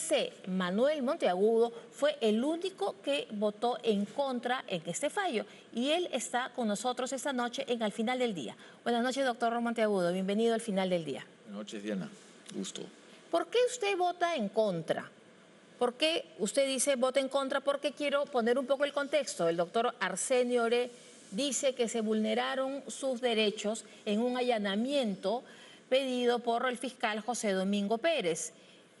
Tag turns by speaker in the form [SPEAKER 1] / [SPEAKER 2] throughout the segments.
[SPEAKER 1] TC, Manuel Monteagudo, fue el único que votó en contra en este fallo. Y él está con nosotros esta noche en Al Final del Día. Buenas noches, doctor Monteagudo. Bienvenido al Final del Día.
[SPEAKER 2] Buenas noches, Diana. Gusto.
[SPEAKER 1] ¿Por qué usted vota en contra? ¿Por qué usted dice vota en contra? Porque quiero poner un poco el contexto. El doctor Arsenio Oré dice que se vulneraron sus derechos en un allanamiento pedido por el fiscal José Domingo Pérez.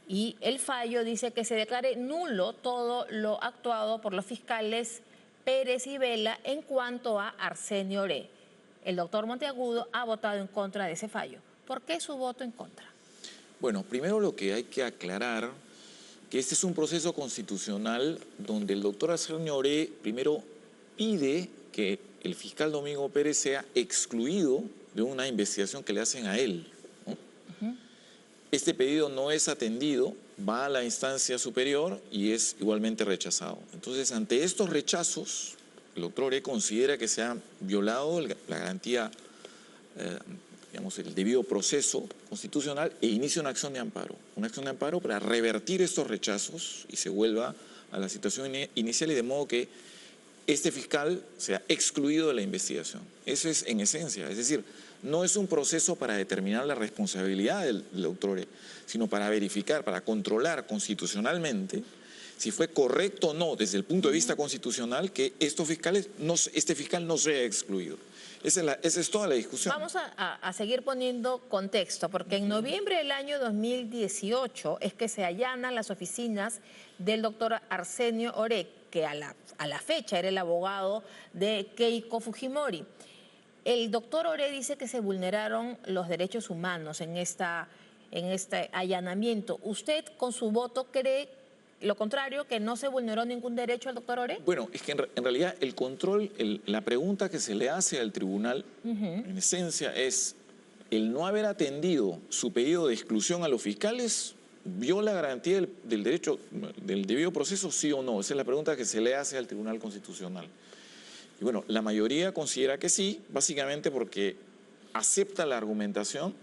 [SPEAKER 1] Y el fallo dice que se declare nulo todo lo actuado por los fiscales Pérez y Vela en cuanto a Arsenio Oré. El doctor Monteagudo ha votado en contra de ese fallo. ¿Por qué su voto en contra?
[SPEAKER 2] Bueno, primero lo que hay que aclarar que este es un proceso constitucional donde el doctor Arsenio Oré primero pide que el fiscal Domingo Pérez sea excluido de una investigación que le hacen a él, ¿no? Este pedido no es atendido, va a la instancia superior y es igualmente rechazado. Entonces, ante estos rechazos, el doctor Oré considera que se ha violado la garantía, digamos, el debido proceso constitucional e inicia una acción de amparo para revertir estos rechazos y se vuelva a la situación inicial y de modo que este fiscal sea excluido de la investigación. Eso es en esencia, es decir, no es un proceso para determinar la responsabilidad del doctor Oré, sino para verificar, para controlar constitucionalmente si fue correcto o no desde el punto de vista constitucional que este fiscal no sea excluido. Esa es toda la discusión.
[SPEAKER 1] Vamos a seguir poniendo contexto, porque en noviembre del año 2018 es que se allanan las oficinas del doctor Arsenio Oré, que a la fecha era el abogado de Keiko Fujimori. El doctor Oré dice que se vulneraron los derechos humanos en este allanamiento. ¿Usted con su voto cree lo contrario, que no se vulneró ningún derecho al doctor Oré?
[SPEAKER 2] Bueno, es que en realidad el control, la pregunta que se le hace al tribunal, en esencia, es el no haber atendido su pedido de exclusión a los fiscales, ¿viola la garantía del derecho, del debido proceso, sí o no? Esa es la pregunta que se le hace al Tribunal Constitucional. Y bueno, la mayoría considera que sí, básicamente porque acepta la argumentación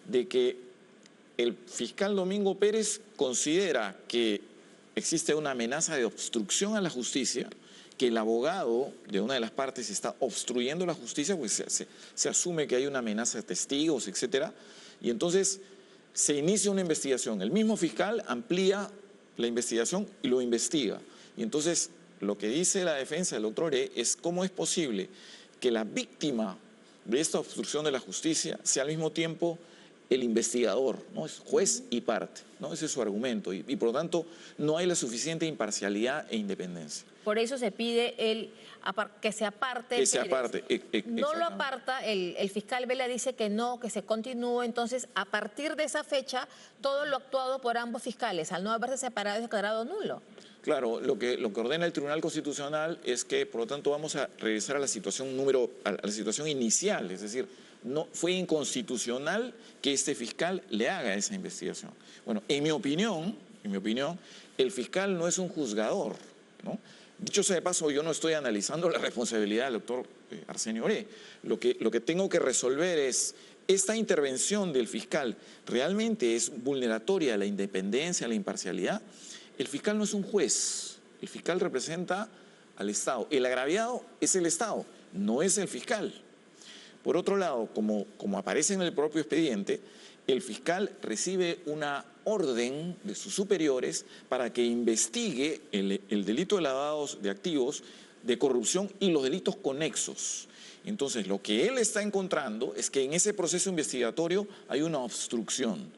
[SPEAKER 2] de que el fiscal Domingo Pérez considera que existe una amenaza de obstrucción a la justicia, que el abogado de una de las partes está obstruyendo la justicia, pues se asume que hay una amenaza de testigos, etcétera, y entonces se inicia una investigación. El mismo fiscal amplía la investigación y lo investiga. Y entonces lo que dice la defensa del doctor Oré es cómo es posible que la víctima de esta obstrucción de la justicia sea al mismo tiempo el investigador, ¿no? Es juez y parte, ¿no? Ese es su argumento y por lo tanto no hay la suficiente imparcialidad e independencia.
[SPEAKER 1] Por eso se pide que se aparte.
[SPEAKER 2] Que se aparte.
[SPEAKER 1] No lo aparta, el fiscal Vela dice que no, que se continúe. Entonces, a partir de esa fecha, todo lo actuado por ambos fiscales, al no haberse separado, es declarado nulo.
[SPEAKER 2] Claro, lo que ordena el Tribunal Constitucional es que, por lo tanto, vamos a regresar a la situación a la situación inicial, es decir, no fue inconstitucional que este fiscal le haga esa investigación. Bueno, en mi opinión, el fiscal no es un juzgador, ¿no? Dicho sea de paso, yo no estoy analizando la responsabilidad del doctor Arsenio Oré. Lo que tengo que resolver es, ¿esta intervención del fiscal realmente es vulneratoria a la independencia, a la imparcialidad? El fiscal no es un juez, el fiscal representa al Estado. El agraviado es el Estado, no es el fiscal. Por otro lado, como aparece en el propio expediente, el fiscal recibe una orden de sus superiores para que investigue el delito de lavado de activos, de corrupción y los delitos conexos. Entonces, lo que él está encontrando es que en ese proceso investigatorio hay una obstrucción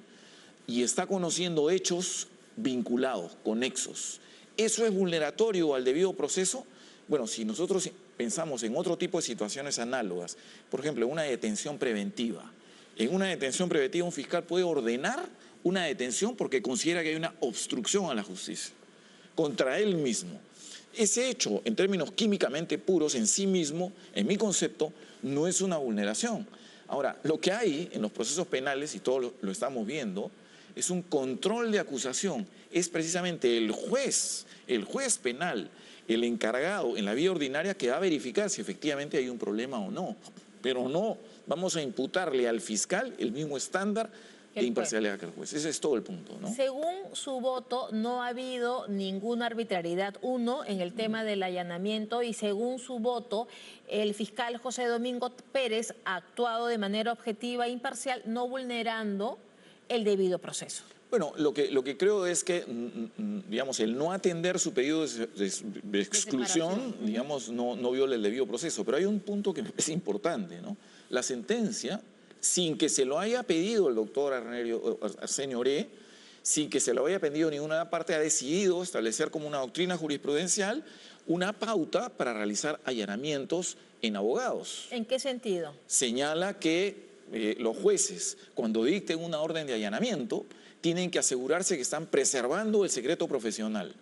[SPEAKER 2] y está conociendo hechos vinculados, conexos. ¿Eso es vulneratorio al debido proceso? Bueno, si nosotros pensamos en otro tipo de situaciones análogas, por ejemplo, una detención preventiva. En una detención preventiva un fiscal puede ordenar una detención porque considera que hay una obstrucción a la justicia contra él mismo. Ese hecho, en términos químicamente puros, en sí mismo, en mi concepto, no es una vulneración. Ahora, lo que hay en los procesos penales, y todos lo estamos viendo, es un control de acusación. Es precisamente el juez penal, el encargado en la vía ordinaria que va a verificar si efectivamente hay un problema o no. Pero no vamos a imputarle al fiscal el mismo estándar de imparcialidad que el juez. Ese es todo el punto, ¿no?
[SPEAKER 1] Según su voto, no ha habido ninguna arbitrariedad, uno, en el tema del allanamiento, y según su voto, el fiscal José Domingo Pérez ha actuado de manera objetiva e imparcial, no vulnerando el debido proceso.
[SPEAKER 2] Bueno, lo que creo es que, digamos, el no atender su pedido de exclusión, digamos, no viola el debido proceso. Pero hay un punto que me parece importante, ¿no? La sentencia, sin que se lo haya pedido el doctor Arsenio Oré, sin que se lo haya pedido ninguna parte, ha decidido establecer como una doctrina jurisprudencial una pauta para realizar allanamientos en abogados.
[SPEAKER 1] ¿En qué sentido?
[SPEAKER 2] Señala que los jueces, cuando dicten una orden de allanamiento, tienen que asegurarse que están preservando el secreto profesional.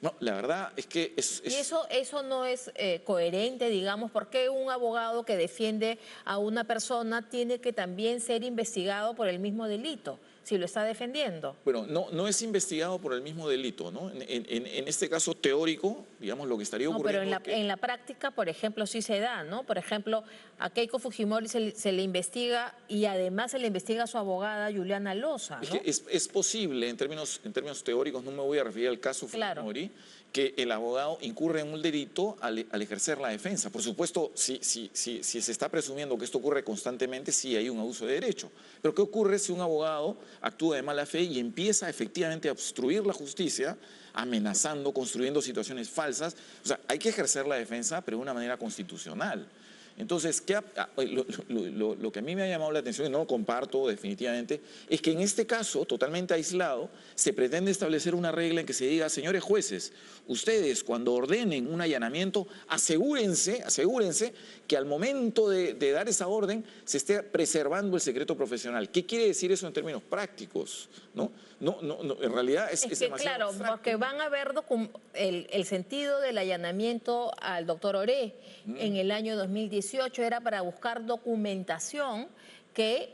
[SPEAKER 2] No, la verdad es que
[SPEAKER 1] Y eso no es coherente, digamos, porque un abogado que defiende a una persona tiene que también ser investigado por el mismo delito, si lo está defendiendo.
[SPEAKER 2] Bueno, no es investigado por el mismo delito, ¿no? En este caso teórico, digamos, lo que estaría ocurriendo...
[SPEAKER 1] No, pero en la práctica, por ejemplo, sí se da, ¿no? Por ejemplo, a Keiko Fujimori se le investiga y además se le investiga a su abogada Juliana Loza, ¿no?
[SPEAKER 2] Es que es posible, en términos teóricos, no me voy a referir al caso Fujimori, que el abogado incurre en un delito al ejercer la defensa. Por supuesto, si se está presumiendo que esto ocurre constantemente, sí hay un abuso de derecho. Pero ¿qué ocurre si un abogado actúa de mala fe y empieza efectivamente a obstruir la justicia, amenazando, construyendo situaciones falsas? O sea, hay que ejercer la defensa, pero de una manera constitucional. Entonces, lo que a mí me ha llamado la atención, y no lo comparto definitivamente, es que en este caso, totalmente aislado, se pretende establecer una regla en que se diga, señores jueces, ustedes cuando ordenen un allanamiento, asegúrense que al momento de dar esa orden se esté preservando el secreto profesional. ¿Qué quiere decir eso en términos prácticos? No, en realidad es demasiado
[SPEAKER 1] claro,
[SPEAKER 2] abstracto.
[SPEAKER 1] porque van a ver el sentido del allanamiento al doctor Oré en el año 2018 era para buscar documentación que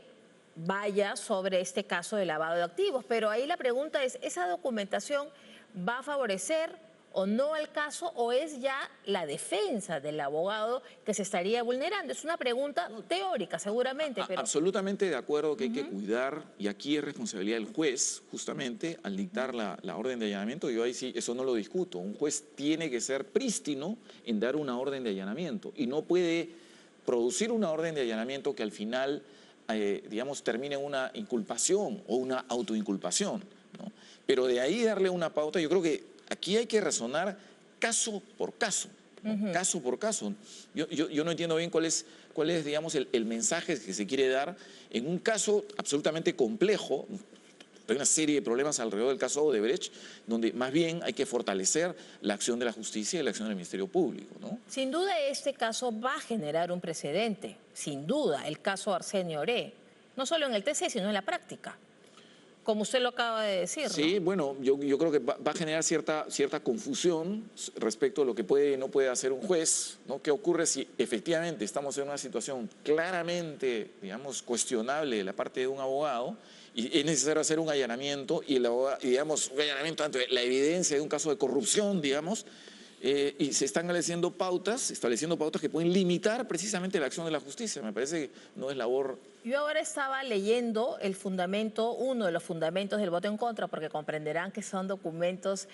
[SPEAKER 1] vaya sobre este caso de lavado de activos. Pero ahí la pregunta es, ¿esa documentación va a favorecer o no al caso o es ya la defensa del abogado que se estaría vulnerando? Es una pregunta teórica seguramente. Pero...
[SPEAKER 2] Absolutamente de acuerdo que hay que cuidar, y aquí es responsabilidad del juez justamente al dictar la orden de allanamiento. Yo ahí sí, eso no lo discuto. Un juez tiene que ser prístino en dar una orden de allanamiento y no puede producir una orden de allanamiento que al final, digamos, termine en una inculpación o una autoinculpación, ¿no? Pero de ahí darle una pauta, yo creo que aquí hay que razonar caso por caso, ¿no? Caso por caso. Yo no entiendo bien cuál es digamos, el mensaje que se quiere dar en un caso absolutamente complejo. Hay una serie de problemas alrededor del caso Odebrecht, donde más bien hay que fortalecer la acción de la justicia y la acción del Ministerio Público, ¿no?
[SPEAKER 1] Sin duda este caso va a generar un precedente, sin duda, el caso Arsenio Oré, no solo en el TC, sino en la práctica, como usted lo acaba de decir,
[SPEAKER 2] Sí,
[SPEAKER 1] ¿no?
[SPEAKER 2] bueno, yo creo que va a generar cierta confusión respecto a lo que puede y no puede hacer un juez, ¿no? ¿Qué ocurre si efectivamente estamos en una situación claramente, digamos, cuestionable de la parte de un abogado y es necesario hacer un allanamiento y digamos, un allanamiento ante la evidencia de un caso de corrupción, digamos, y se están estableciendo pautas que pueden limitar precisamente la acción de la justicia? Me parece que no es labor...
[SPEAKER 1] Yo ahora estaba leyendo el fundamento, uno de los fundamentos del voto en contra, porque comprenderán que son documentos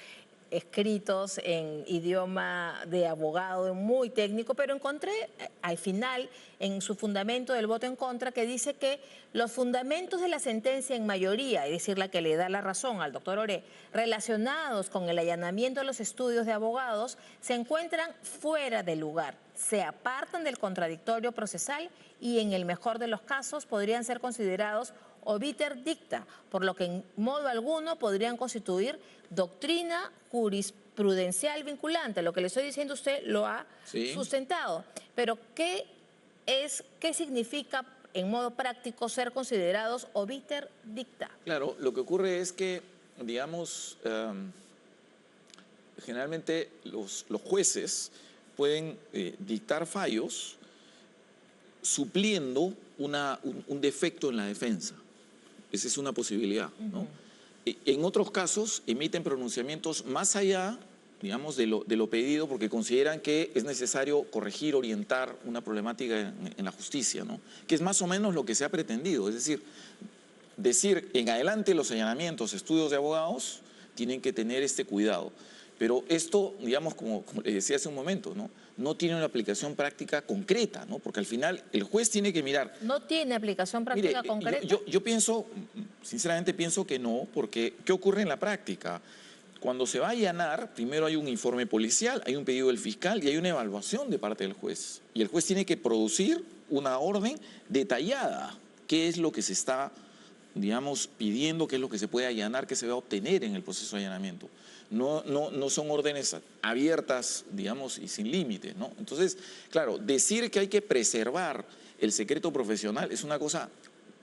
[SPEAKER 1] escritos en idioma de abogado muy técnico, pero encontré al final en su fundamento del voto en contra que dice que los fundamentos de la sentencia en mayoría, es decir, la que le da la razón al doctor Oré, relacionados con el allanamiento de los estudios de abogados, se encuentran fuera de lugar, se apartan del contradictorio procesal y en el mejor de los casos podrían ser considerados obiter dicta, por lo que en modo alguno podrían constituir doctrina jurisprudencial vinculante. Lo que le estoy diciendo usted lo ha sustentado. Pero ¿qué significa en modo práctico ser considerados obiter dicta?
[SPEAKER 2] Claro, lo que ocurre es que, digamos, generalmente los jueces pueden dictar fallos supliendo un defecto en la defensa. Esa es una posibilidad, ¿no? En otros casos emiten pronunciamientos más allá, digamos, de lo pedido, porque consideran que es necesario corregir, orientar una problemática en la justicia, ¿no? Que es más o menos lo que se ha pretendido. Es decir, decir en adelante los señalamientos, estudios de abogados, tienen que tener este cuidado. Pero esto, digamos, como le decía hace un momento, no tiene una aplicación práctica concreta, ¿no? Porque al final el juez tiene que mirar.
[SPEAKER 1] ¿No tiene aplicación práctica concreta?
[SPEAKER 2] Yo pienso, sinceramente pienso que no, porque ¿qué ocurre en la práctica? Cuando se va a allanar, primero hay un informe policial, hay un pedido del fiscal y hay una evaluación de parte del juez. Y el juez tiene que producir una orden detallada. ¿Qué es lo que se está, digamos, pidiendo? ¿Qué es lo que se puede allanar? ¿Qué se va a obtener en el proceso de allanamiento? No son órdenes abiertas, digamos, y sin límites, ¿no? Entonces, claro, decir que hay que preservar el secreto profesional es una cosa,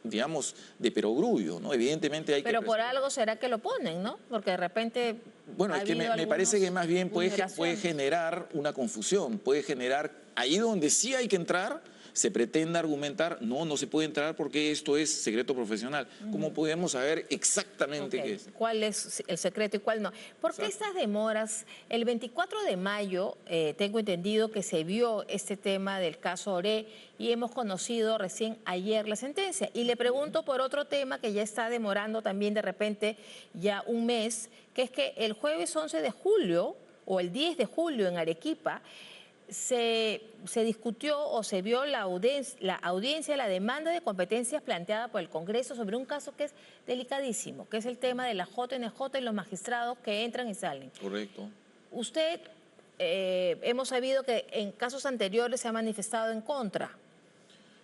[SPEAKER 2] digamos, de perogrullo, ¿no? Evidentemente hay que...
[SPEAKER 1] Pero por algo será que lo ponen, ¿no? Porque de repente...
[SPEAKER 2] Bueno, es que me parece que más bien puede generar una confusión, puede generar, ahí donde sí hay que entrar, se pretende argumentar, no se puede entrar porque esto es secreto profesional. ¿Cómo podemos saber exactamente qué es?
[SPEAKER 1] ¿Cuál es el secreto y cuál no? ¿Por qué estas demoras? El 24 de mayo tengo entendido que se vio este tema del caso Oré y hemos conocido recién ayer la sentencia. Y le pregunto por otro tema que ya está demorando también de repente ya un mes, que es que el jueves 11 de julio o el 10 de julio en Arequipa se discutió o se vio la audiencia, la demanda de competencias planteada por el Congreso sobre un caso que es delicadísimo, que es el tema de la JNJ y los magistrados que entran y salen.
[SPEAKER 2] Correcto.
[SPEAKER 1] Usted, hemos sabido que en casos anteriores se ha manifestado en contra.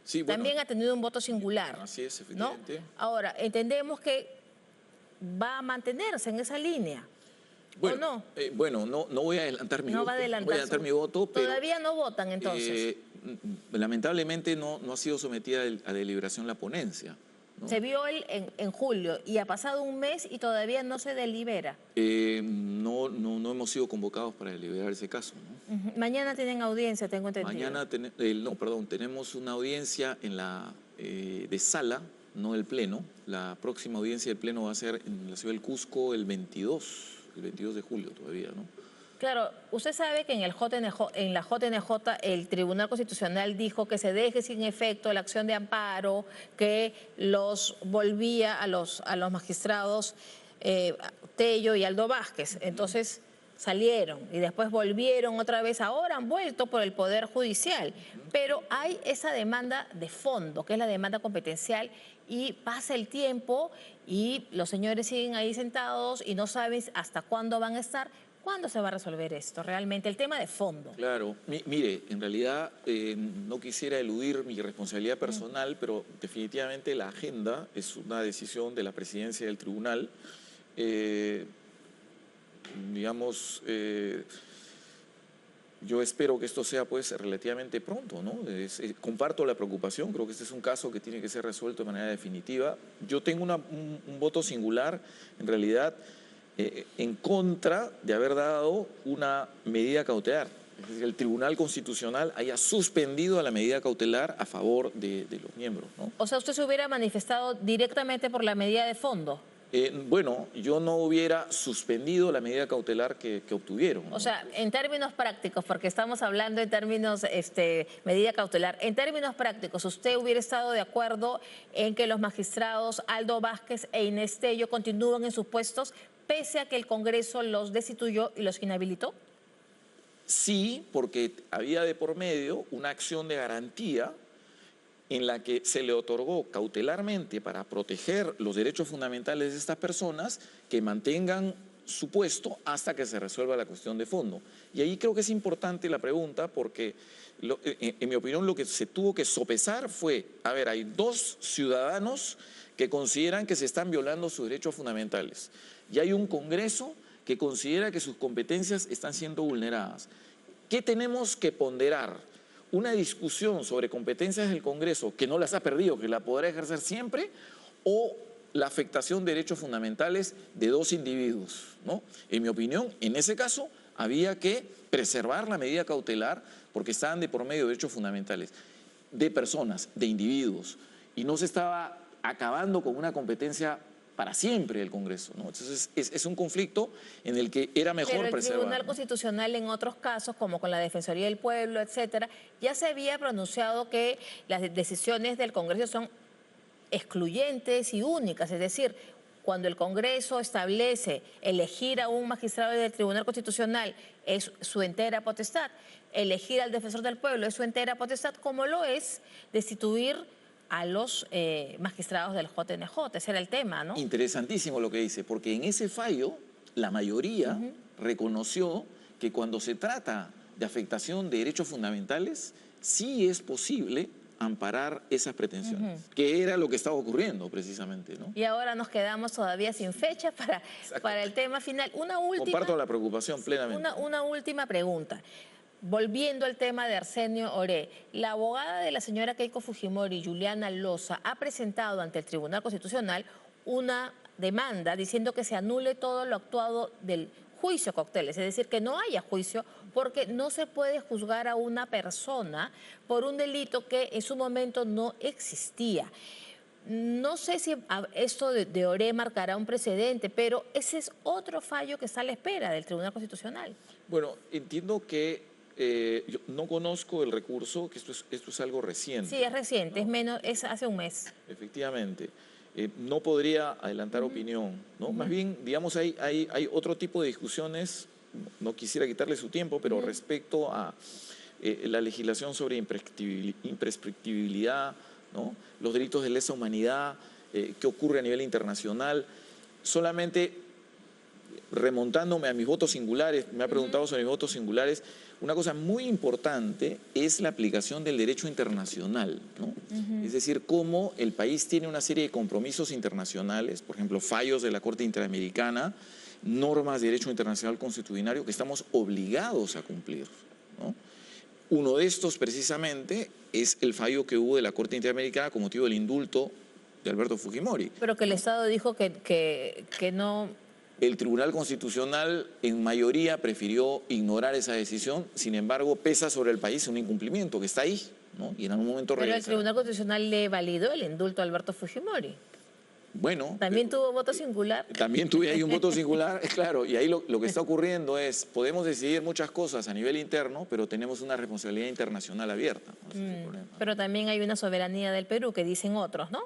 [SPEAKER 2] Sí, bueno,
[SPEAKER 1] también ha tenido un voto singular.
[SPEAKER 2] Así es, efectivamente.
[SPEAKER 1] ¿No? Ahora, entendemos que va a mantenerse en esa línea.
[SPEAKER 2] Bueno, no voy a adelantar mi voto.
[SPEAKER 1] Va a adelantar,
[SPEAKER 2] voy a adelantar mi voto, pero...
[SPEAKER 1] Todavía no votan, entonces.
[SPEAKER 2] Lamentablemente no ha sido sometida a deliberación la ponencia, ¿no?
[SPEAKER 1] Se vio en julio y ha pasado un mes y todavía no se delibera.
[SPEAKER 2] No hemos sido convocados para deliberar ese caso, ¿no?
[SPEAKER 1] Mañana tienen audiencia, tengo entendido.
[SPEAKER 2] Mañana tenemos una audiencia en de sala, no del pleno. La próxima audiencia del pleno va a ser en la ciudad del Cusco el 22 de julio todavía, ¿no?
[SPEAKER 1] Claro, usted sabe que en la JNJ el Tribunal Constitucional dijo que se deje sin efecto la acción de amparo que los volvía a los magistrados Tello y Aldo Vázquez. Entonces salieron y después volvieron otra vez, ahora han vuelto por el Poder Judicial. Pero hay esa demanda de fondo, que es la demanda competencial, y pasa el tiempo y los señores siguen ahí sentados y no saben hasta cuándo van a estar. ¿Cuándo se va a resolver esto realmente? El tema de fondo.
[SPEAKER 2] Claro, mire, en realidad no quisiera eludir mi responsabilidad personal, pero definitivamente la agenda es una decisión de la presidencia del tribunal. Yo espero que esto sea pues relativamente pronto, ¿no? Comparto la preocupación, creo que este es un caso que tiene que ser resuelto de manera definitiva. Yo tengo un voto singular, en realidad, en contra de haber dado una medida cautelar. Es decir, el Tribunal Constitucional haya suspendido la medida cautelar a favor de los miembros, ¿no?
[SPEAKER 1] O sea, ¿usted se hubiera manifestado directamente por la medida de fondo?
[SPEAKER 2] Bueno, yo no hubiera suspendido la medida cautelar que obtuvieron, ¿no?
[SPEAKER 1] O sea, en términos prácticos, porque estamos hablando en términos medida cautelar, en términos prácticos, ¿usted hubiera estado de acuerdo en que los magistrados Aldo Vázquez e Inés Tello continúen en sus puestos pese a que el Congreso los destituyó y los inhabilitó?
[SPEAKER 2] Sí, porque había de por medio una acción de garantía en la que se le otorgó cautelarmente para proteger los derechos fundamentales de estas personas que mantengan su puesto hasta que se resuelva la cuestión de fondo. Y ahí creo que es importante la pregunta porque, en mi opinión, lo que se tuvo que sopesar fue, hay dos ciudadanos que consideran que se están violando sus derechos fundamentales y hay un Congreso que considera que sus competencias están siendo vulneradas. ¿Qué tenemos que ponderar? Una discusión sobre competencias del Congreso que no las ha perdido, que la podrá ejercer siempre, o la afectación de derechos fundamentales de dos individuos, ¿no? En mi opinión, en ese caso, había que preservar la medida cautelar porque estaban de por medio derechos fundamentales de personas, de individuos, y no se estaba acabando con una competencia para siempre el Congreso, ¿no? Entonces es un conflicto en el que era mejor preservar.
[SPEAKER 1] Pero el Tribunal Constitucional en otros casos, como con la Defensoría del Pueblo, etcétera, ya se había pronunciado que las decisiones del Congreso son excluyentes y únicas, es decir, cuando el Congreso establece elegir a un magistrado del Tribunal Constitucional es su entera potestad, elegir al defensor del pueblo es su entera potestad, como lo es destituir a los magistrados del JNJ. Ese era el tema, ¿no?
[SPEAKER 2] Interesantísimo lo que dice, porque en ese fallo la mayoría reconoció que cuando se trata de afectación de derechos fundamentales, sí es posible amparar esas pretensiones, que era lo que estaba ocurriendo precisamente, ¿no?
[SPEAKER 1] Y ahora nos quedamos todavía sin fecha para el tema final.
[SPEAKER 2] Comparto la preocupación plenamente.
[SPEAKER 1] Una última pregunta. Volviendo al tema de Arsenio Oré, la abogada de la señora Keiko Fujimori, Juliana Loza, ha presentado ante el Tribunal Constitucional una demanda diciendo que se anule todo lo actuado del juicio Cocteles, es decir, que no haya juicio porque no se puede juzgar a una persona por un delito que en su momento no existía. No sé si esto de Oré marcará un precedente, pero ese es otro fallo que está a la espera del Tribunal Constitucional.
[SPEAKER 2] Bueno, entiendo que yo no conozco el recurso, que esto es algo reciente.
[SPEAKER 1] Sí, es reciente,
[SPEAKER 2] ¿no?
[SPEAKER 1] es hace un mes.
[SPEAKER 2] Efectivamente. No podría adelantar opinión, ¿no? Más bien, digamos, hay otro tipo de discusiones, no quisiera quitarle su tiempo, pero respecto a la legislación sobre imprescriptibilidad, ¿no? Los delitos de lesa humanidad, qué ocurre a nivel internacional. Solamente remontándome a mis votos singulares, me ha preguntado sobre mis votos singulares, una cosa muy importante es la aplicación del derecho internacional, ¿no? Es decir, cómo el país tiene una serie de compromisos internacionales, por ejemplo, fallos de la Corte Interamericana, normas de derecho internacional constitucionario que estamos obligados a cumplir, ¿no? Uno de estos, precisamente, es el fallo que hubo de la Corte Interamericana con motivo del indulto de Alberto Fujimori.
[SPEAKER 1] Pero que el Estado dijo que no...
[SPEAKER 2] El Tribunal Constitucional en mayoría prefirió ignorar esa decisión, sin embargo pesa sobre el país un incumplimiento que está ahí, ¿no? Y en algún momento
[SPEAKER 1] Pero
[SPEAKER 2] regresará.
[SPEAKER 1] el Tribunal Constitucional le validó el indulto a Alberto Fujimori.
[SPEAKER 2] Bueno.
[SPEAKER 1] ¿También tuvo voto singular?
[SPEAKER 2] También tuve ahí un voto singular, claro, y ahí lo que está ocurriendo es, podemos decidir muchas cosas a nivel interno, pero tenemos una responsabilidad internacional abierta, ¿no? Ese es el problema.
[SPEAKER 1] Pero también hay una soberanía del Perú que dicen otros, ¿no?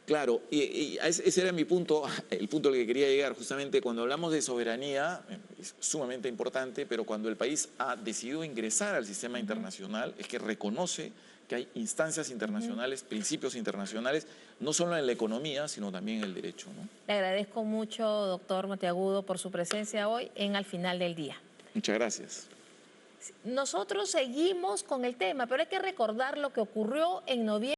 [SPEAKER 2] Claro, y ese era mi punto, el punto al que quería llegar. Justamente cuando hablamos de soberanía, es sumamente importante, pero cuando el país ha decidido ingresar al sistema internacional, es que reconoce que hay instancias internacionales, principios internacionales, no solo en la economía, sino también en el derecho, ¿no?
[SPEAKER 1] Le agradezco mucho, doctor Monteagudo, por su presencia hoy en Al Final del Día.
[SPEAKER 2] Muchas gracias.
[SPEAKER 1] Nosotros seguimos con el tema, pero hay que recordar lo que ocurrió en noviembre.